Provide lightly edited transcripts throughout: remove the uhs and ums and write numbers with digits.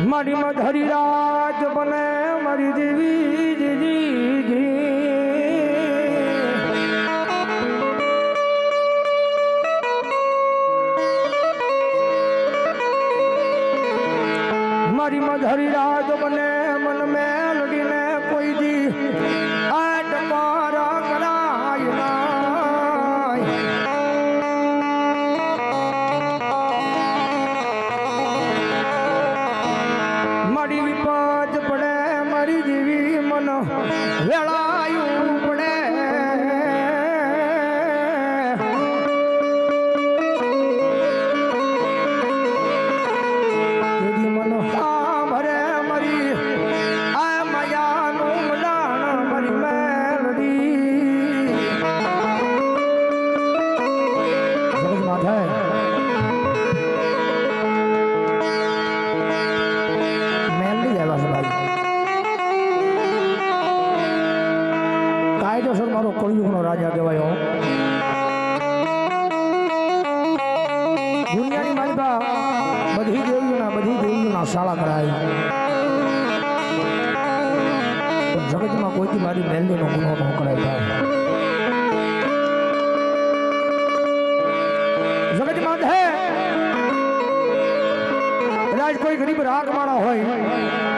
મારી મધરી રાત બને મારી દેવી જીજી મારી મધરી રાત બને મન મેં લડીને કોઈ દી આ ટકોર કરાય ના મારી વિપદ પડે મારી દેવી મન વેળાયું પડે તેદી મન ભરે મારી આ માયાનું મડાણ મારી મેલડી માથે કાયદેસર મારો કળિયુગનો રાજા કહેવાયો દુનિયાની માલિકા બધી દેવીઓના શાળા કરાય જગતમાં કોઈથી મારી મેલડીનો ગુનો ન કરાય જગતમાં હે કદાચ કોઈ ગરીબ રાગ માણા હોય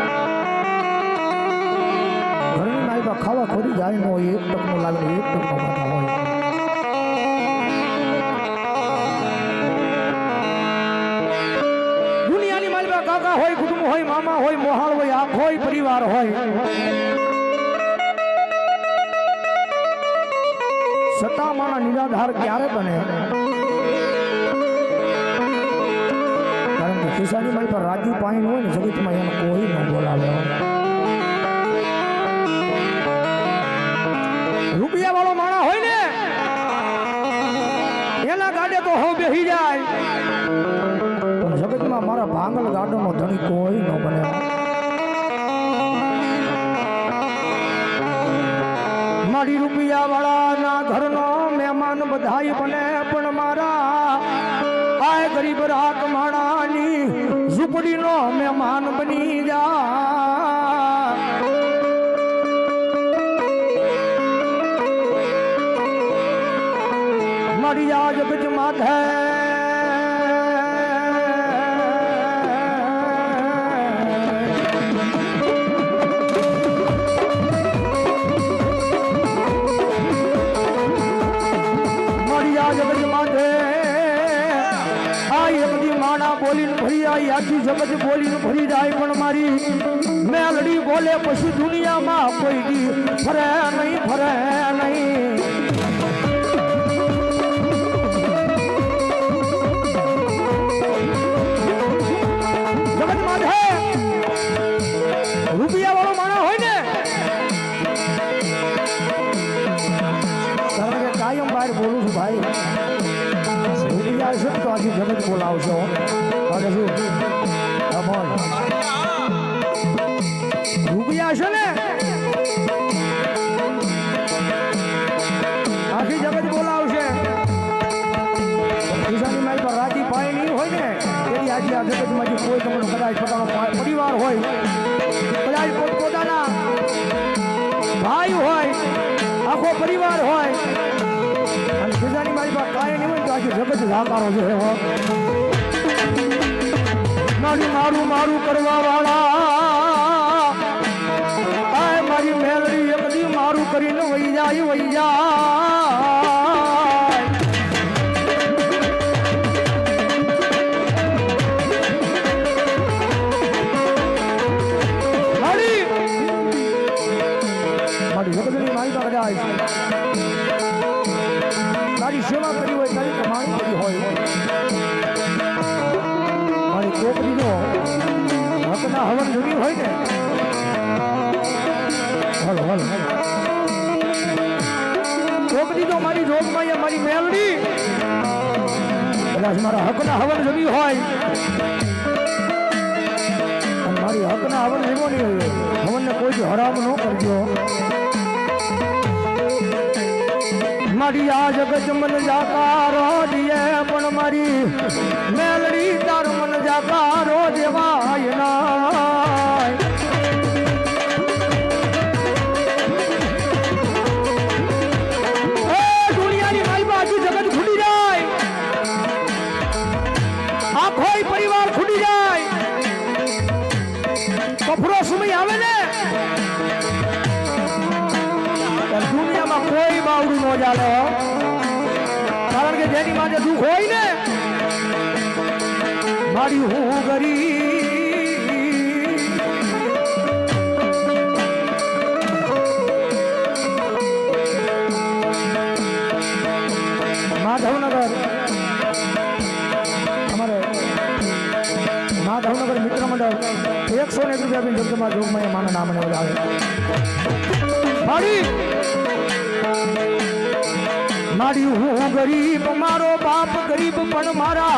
ખાવા ખોરી જાય નો એક ટકનો લાગે એક ટકનો માથા હોય દુનિયાની માલમાં કાકા હોય કુટુંબ હોય મામા હોય મોહાળ હોય આખ હોય પરિવાર હોય સત્તા માના નિરાધાર ક્યારે બને કારણ કે ખિસ્સાની માલ પર રાજી પાણી હોય ને જગતમાં એને કોઈ ન બોલાવે રૂપિયા વાળો માણા હોય ને એના ગાડે તો હું બેહી જાય પણ જગતમાં મારા ભાંગલ ગાડોનો ધણી કોઈ ન બને મારી રૂપિયા વાળાના ઘરનો મહેમાન બધાય બને પણ મારા આ ગરીબ રાખ માણાની ઝૂંપડીનો મહેમાન બની જા મારી આ જગત માથે મારી આ જગત માથે આ બધી માણા બોલીને ભરી આવી આખી જગત બોલીને ભરી જાય પણ મારી મેલડી બોલે પછી દુનિયામાં કોઈ દી ફરે નહીં રૂપિયા વાળો માણસ હોય ને કારણ કે કાયમ બહાર બોલું છું ભાઈ રૂપિયા છે તો આજે જગત બોલાવશો અને શું રૂપિયા છે ને આખી જગત બોલાવશે ખિસ્સાની માલ પર રાજી પાય નહીં હોય ને એની આજે આ જગતમાંથી કોઈ તમને કદાચ પોતાનો પરિવાર હોય કદાચ પોતાના ભાઈ હોય આખો પરિવાર હોય અને ખિસ્સાની મારી પાસે કાંઈ નહીં હોય તો આજે જગત સાકારો છે મારું કરવા વાળા મારી મેલડી એ બધી મારું કરીને વહી જાય તારી સેવા કરી હોય તારી કમાણી કરી હોય મારી છોકરીનો હકના હવન જમી હોય ને છોકરી તો મારી જોગમાં મારી મેલડી કદાચ મારા હકના હવન જમી હોય મારી હકના હવન જમ્યો નહીં હોય હવનને કોઈ હરામ ન કરજો મારી આ જગત મન જાકારો દિયે પણ મારી મેલડી તાર મન જાકારો દેવાય ના કફરો સમય આવે ને દુનિયામાં કોઈ બાવડું ન ચાલે હો. કારણ કે જેની માટે દુઃખ હોય ને મારી હું ગરીબ માધવનગર અમારે માધવનગર મિત્ર મંડળ 101 રૂપિયા બી જગદમાં જોગમાં માના નામને વધાવે મારી મારી હું ગરીબ મારો બાપ ગરીબ પણ મારા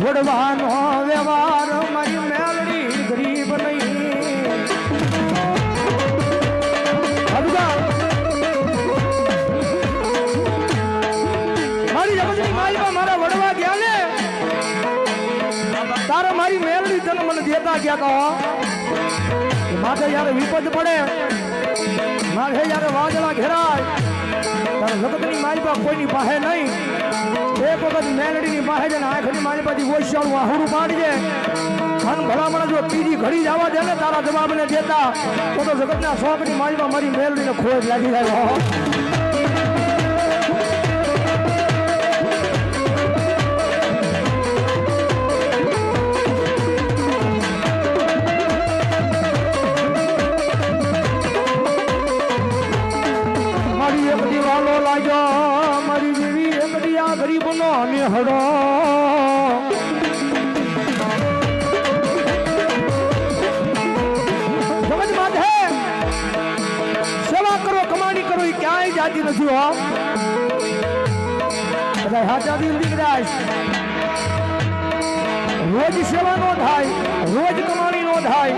વડવાનો વ્યવહાર મારી મેલડી ગરીબ નહીં. મારી જગતની માલમાં મારા વડવા ગયા ને તારા મારી મેલડી તને મને દેતા ગયા કહો માથે જયારે વિપદ પડે માથે જયારે વાદળા ઘેરાય તારા જગતની માલપા કોઈની પાસે નહીં. એક વખત મેલડીની પાસે જઈને આંખની માલપાથી ઓછાળું આહુડું પાડજે અને ભલામણ જો ત્રીજી ઘડી જવા દે ને તારા જવાબને દેતા તો જગતના શોખની માલમાં મારી મેલડીને ખોજ લાગી જાય. મારી જેવી એકડી આ ગરીબનો નિહળો સમજ માથે સેવા કરો કમાણી કરો એ ક્યાંય જાતી નથી હો. બધા હાચા દિલથી કદાચ રોજ સેવા નો થાય રોજ કમાણી નો થાય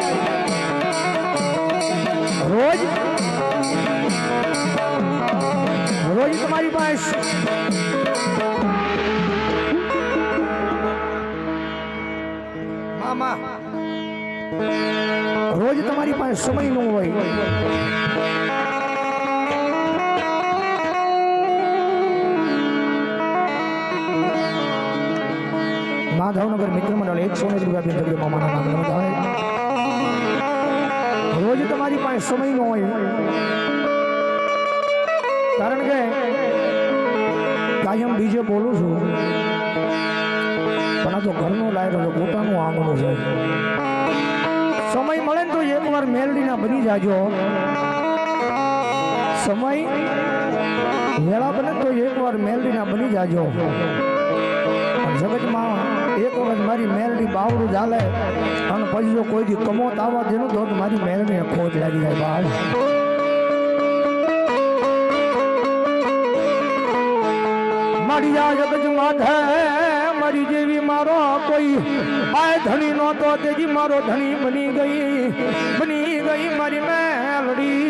રોજ તમારી પાસે મામા રોજ તમારી પાસે સમય ન હોય. માધવનગર મિત્ર મંડળ 101 રૂપિયા મામાના નામ થાય. રોજ તમારી પાસે સમય ન હોય કારણ કે કાયમ બીજે બોલું છું પણ આ તો ઘરનો લાયરો છે પોતાનું આંગણું છે. સમય મળે ને તો એકવાર મેલડીના બની જાજો. સમય વેળા બને તો એકવાર મેલડીના બની જાજો. જગતમાં એક વખત મારી મેલડી બાવડું ચાલે અને પછી જો કોઈ દી કમોત આવવા દેનું તો મારી મેલડીને ખોજ લાગી જાય. બાળ મારી આ જગત માથે મારી જેવી મારો કોઈ આ ધણી નો તો તેજી મારો ધણી બની ગઈ મારી મેલડી.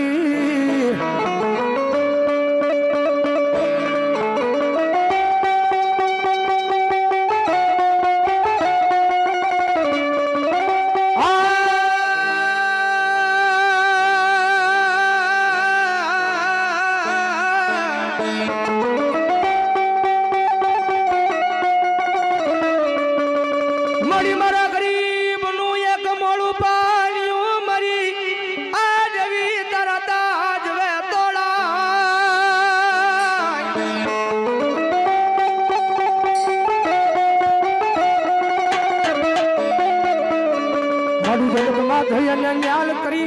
ન્યાય કરી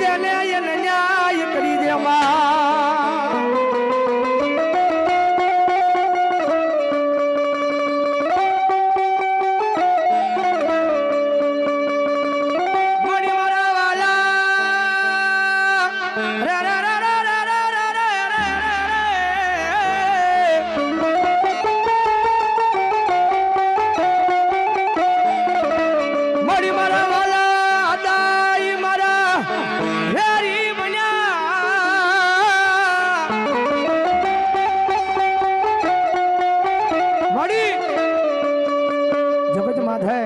દે ને એને ન્યાય કરી દેવા. મણી મારા વાલા મણી મારા જગત માથે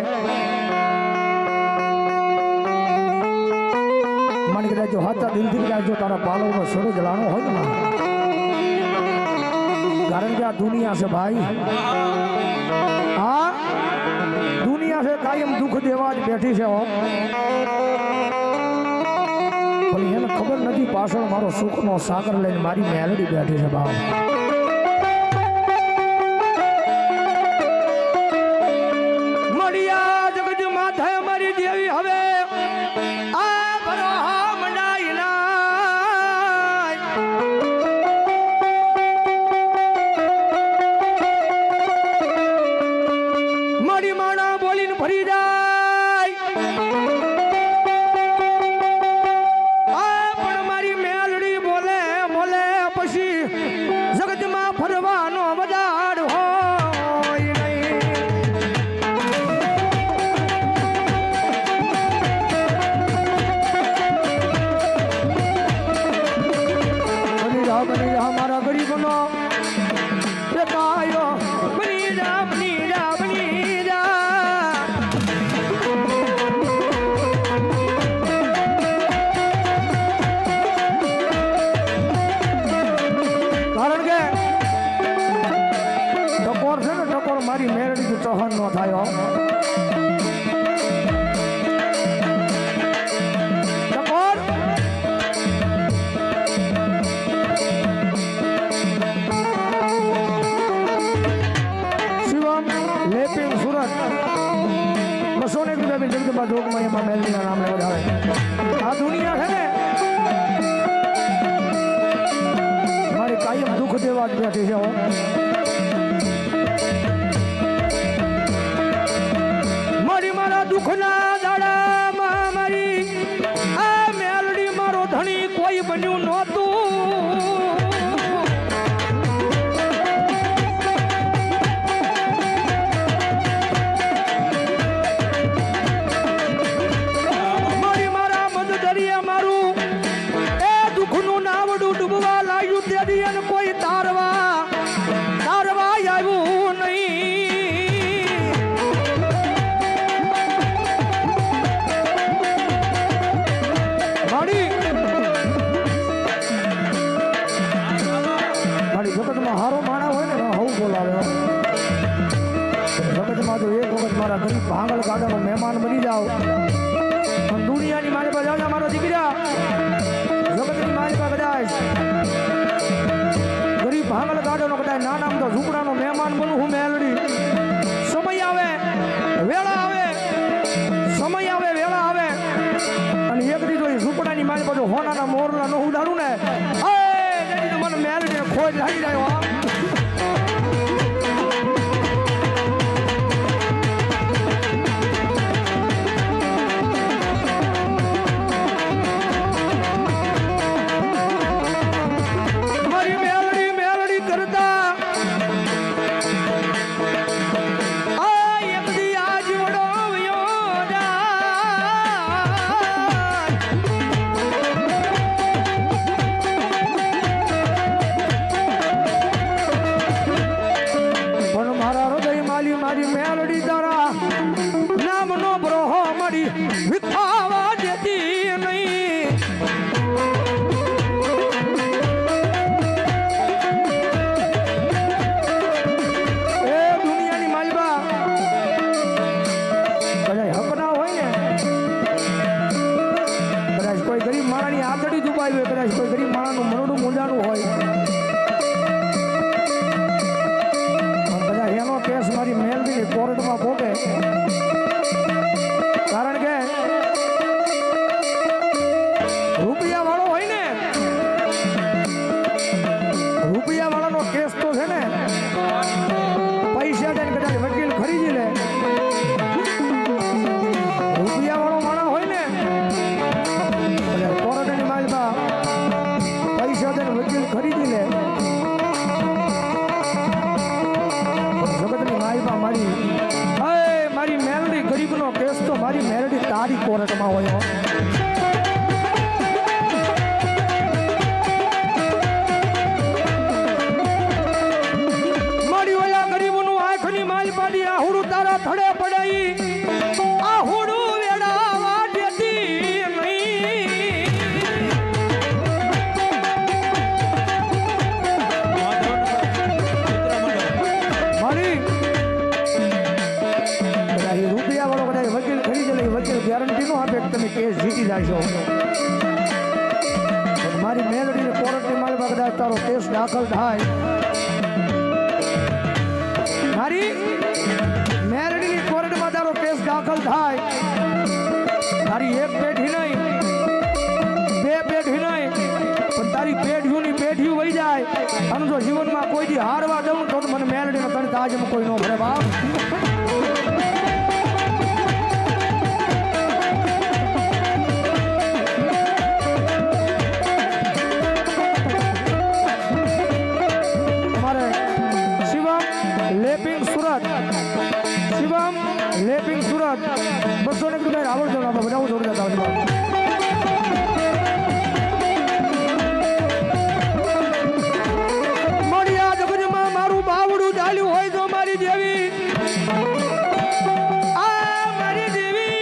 મને કદાચ જો હાથા દિલથી કદાચ જો તારા પાલવનો સડો જલાણો હોય ને कारण કે આ દુનિયા છે ભાઈ, આ દુનિયા છે કાયમ દુઃખ દેવા જ બેઠી છે હો, પણ એને ખબર નથી પાછળ મારો સુખનો સાગર લઈને મારી મેલડી બેઠી છે બાપ. મળ્યા જગત માથે મારી દેવી હવે આ ભરોહા મંડાઈ ના મારી માણા બોલીને ફરી જાય પણ મારી મેલડી બોલે બોલે પછી જગતમાં ફરવાનો વદાડ હોય નહીં. બની જા મારા ગરીબનો કાયો બની જા બની જા બની જા. કારણ કે ટકોર છે ને ટકોર મારી મેરડી સહન ન થાય. ટકોર શિવમ લેપિંગ સુરત 201 રૂપિયા જગદંબા જોગમાં એમાં મેલડીના નામને વધારે. આ દુનિયા છે ને મારી કાયમ દુઃખ દેવા જ બેઠી છે હો. મારી મારા દુઃખના દાડામાં મારી આ મેલડી મારો ધણી કોઈ બન્યું નહોતું. મારી મારા મધ દરિયા મારું એ દુઃખનું નાવડું ડૂબવા લાગ્યું તેથી એને કોઈ તારવા આવ્યું નહીં. મારી જગતમાં હારો માણા હોય ને હવું બોલાવે. જગતમાં તો એક વખત મારા ગરીબ ભાંગલ ગાડાનો મહેમાન બની જાઓ અને દુનિયાની મારી પાસે જાઓ મારો દીકરા જગતની મારી પાસે કદાચ ગરીબ ભાંગલ ગાડાનો કદાચ નાના તો ઝૂંપડાનો મહેમાન બનું હું મેલડી. સમય આવે વેળા આવે સમય આવે વેળા આવે અને એક દી જો એ ઝૂંપડાની મારી પાસે હોનાના મોરલા ન ઉડાડું ને મને મેલડીને ખોજ લાગી જાય. મારી મેલડી તારા નામનો બ્રોહો મળી વિખાવા દેતી નહીં. એ દુનિયાની માલિબા કદાચ હક ના હોય ને કદાચ કોઈ ગરીબ માણાની આતડી દુબાવી હોય કદાચ કોઈ ગરીબ માણાનું મરડું મૂંઝાણું હોય એનો કેસ મારી મેલડી કોર્ટમાં ભોગે. કારણ કે રૂપિયા વાળો હોય ને રૂપિયા વાળાનો કેસ તો છે ને પૈસા દઈને કદાચ વકીલ ખરીદી લે. રૂપિયા વાળો માણસ હોય ને કોર્ટની માલમાં પૈસા દઈને વકીલ ખરીદી લે. મારી મેલડી ગરીબનો કેસ તો મારી મેલડી તારી કોર્ટમાં હોય. મારી ઓલા ગરીબનું આંખની માલ પાડી આહુડું તારા થડે પડાઈ આહુડું વેડાવા દેતી નહીં. કોઈ ગેરંટી ન આપે કે તમે કેસ જીતી જશો. મારી મેલડીને કોર્ટની માલમાં કદાચ તારો કેસ દાખલ થાય, મારી મેલડીની કોર્ટમાં તારો કેસ દાખલ થાય, તારી એક પેઢી નહીં, બે પેઢી નહીં, પણ તારી પેઢીઓની પેઢીઓ વહી જાય અને જો જીવનમાં કોઈ દી હારવા દઉં તો મને મેલડીનો તને તાજમાં કોઈ ન ભરે બાપ. શિવમ લેપિંગ સુરત 200 રૂપિયા આવડતો આપણે બનાવું જોડે જતા હોય. મળ્યા જગજમાં મારું બાવડું ચાલ્યું હોય તો મારી દેવી, આ મારી દેવી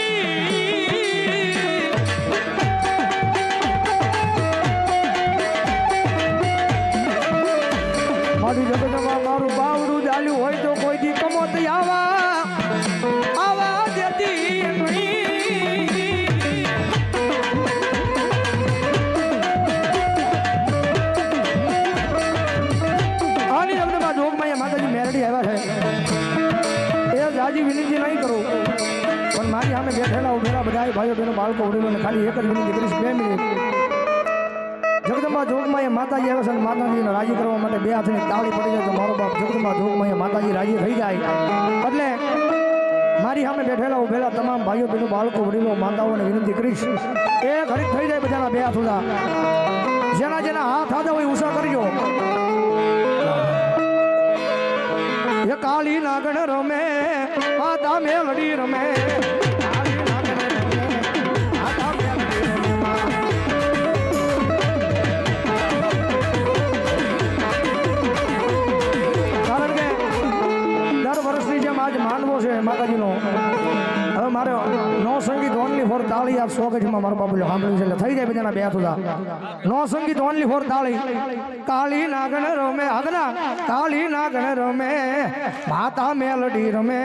મારી જગજમાં મારું બાવડું ચાલ્યું હોય તો કોઈ દી કમોતી આવા દેતી આની લગ્નમાં જોગમાં માતાજી મેરડી આવ્યા છે એ જાજી વિનંતી નહીં કરું, પણ મારી સામે બેઠેલા ઉભેલા બધા ભાઈઓ બહેનો બાળકો વડીલોને ખાલી એક જ વિનંતી કરીશ, 2 મિનિટ. જગદંબા જોગમાં એ માતાજી આવે છે અને માતાજીને રાજી કરવા માટે 2 હાથની તાળી પડી જાય તો મારો બાપ જગદંબા જોગમાં એ માતાજી રાજી થઈ જાય. એટલે મારી સામે બેઠેલા ઉભેલા તમામ ભાઈઓ બહેનો બાળકો વડીલો માતાઓને વિનંતી કરીશ, એ ઘડીક થઈ જાય બધાના 2 હાથ ઉડા, જેના જેના હાથ હાથા હોય ઉષા કરજો. એ કાળી નાગણ રમે માતા મેલડી રમે, કાળી નાગણ રમે માતા મેલડી રમે. કારણ કે દર વર્ષની જેમ આજ માનવો છે માતાજીનો. હવે મારે નો સંગીત ઓનલી ફોર તાળી આ 100 ગજમાં મારો બાપુ સાંભળ્યું છે એટલે થઈ જાય બધાના 2 હાથ ઉડા. નો સંગીત ઓનલી ફોર તાળી. કાળી નાગણ રમે આગના, કાળી નાગણ રમે માતા મેલડી રમે,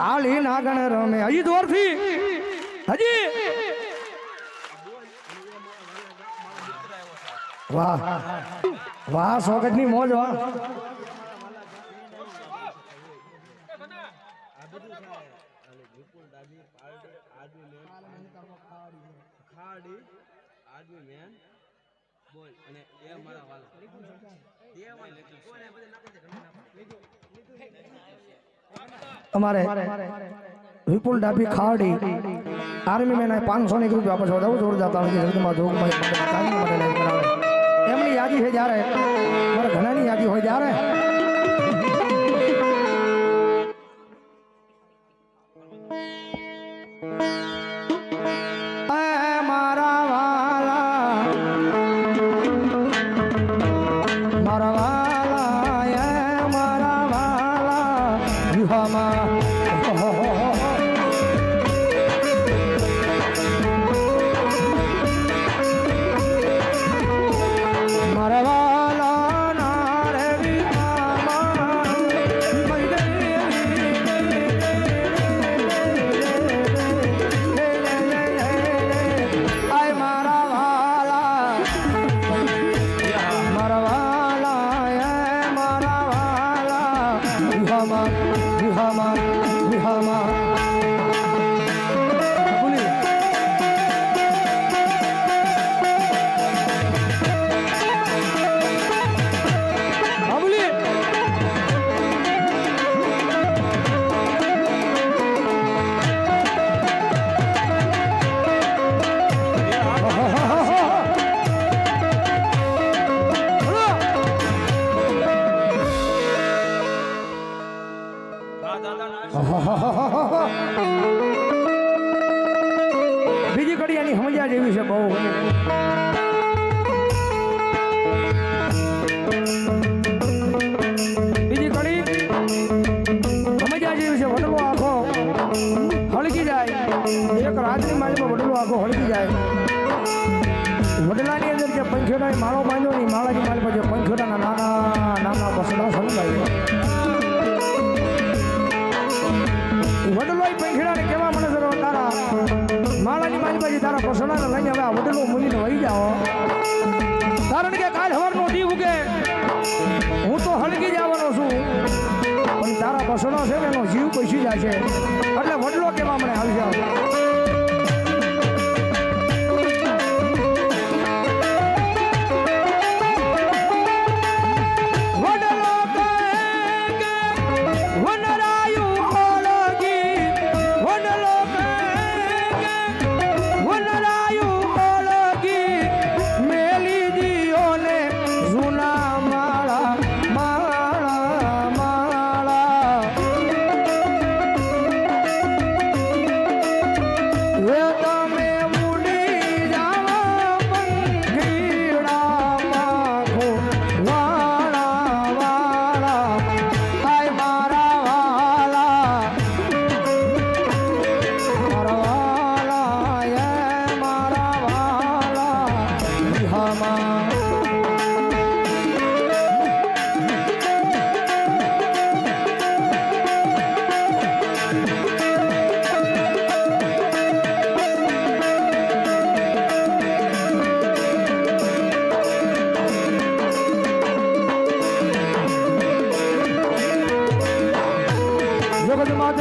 કાળી નાગણ રમે. હજી દોરથી હજી વાહ વાહ 100 ગજની મોજ. વાહ અમારે વિપુલ ડાભી ખાડી આર્મી મેન 500 રૂપિયા આપે છે. જોરદાર તાળી જગદંબા જોગમાં એમની યાદી છે જ્યારે મારા ઘણાની યાદી હોય ત્યારે મારા વાલા મારા વાલા મારા વાલા વિહામાં મારા વાલા ના રે વિહામાં બીજી કડિયાની સમજ્યા જેવી છે બહુ. બીજી કડી સમજ્યા જેવી છે. વડલો આખો હળકી જાય, એક રાતની માળીમાં વડલો આખો હળકી જાય. વડલાની અંદર જે પંખેડાની માળો બાંધ્યો ને માળાની માળી પર જે પંખેડાના નાના નાના બસડા સંભાળ્યો વડલો પંખેડાને કેવા મને તારા તારા પસણાને લઈને હવે આ વડલો મૂકીને વહી જાઓ કારણ કે કાલ સવારનો દી ઉગે હું તો હળગી જવાનો છું પણ તારા પસણો છે ને એનો જીવ પૈસી જાય છે એટલે વડલો કેવા મને આવી જાવ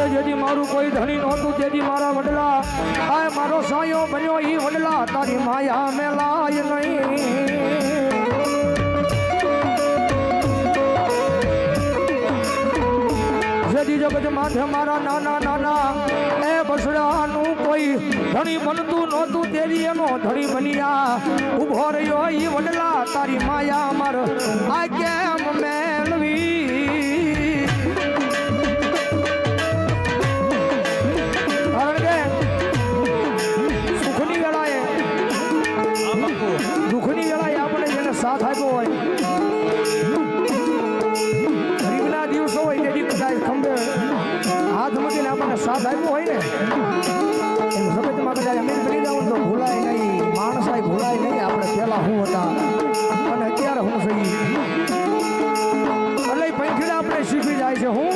જેથી મારું કોઈ ધણી નહોતું તેથી મારા વડલા આ મારો સાયો બન્યો ઈ વડલા તારી માયા મેલાય નહીં જેથી જગત માથે મારા નાના નાના એ બસડાનું કોઈ ધણી બનતું નહોતું તેથી એનો ધણી બન્યા ઉભો રહ્યો ઈ વડલા તારી માયા માર આ કેમ મેળવી દુઃખની વેળાએ આપણે જેને સાથ આપ્યો હોય ગરીબના દિવસો હોય તેથી કદાચ ખંભે હાથ મૂકીને આપણને સાથ આપ્યો હોય ને એમ જગતમાં કદાચ અમીર બની જાવ તો ભૂલાય નહીં માણસાય ભૂલાય નહીં આપણે પહેલા હું હતા અને અત્યારે હું થઈ એટલે પંખીડા આપણે શીખી જાય છે હું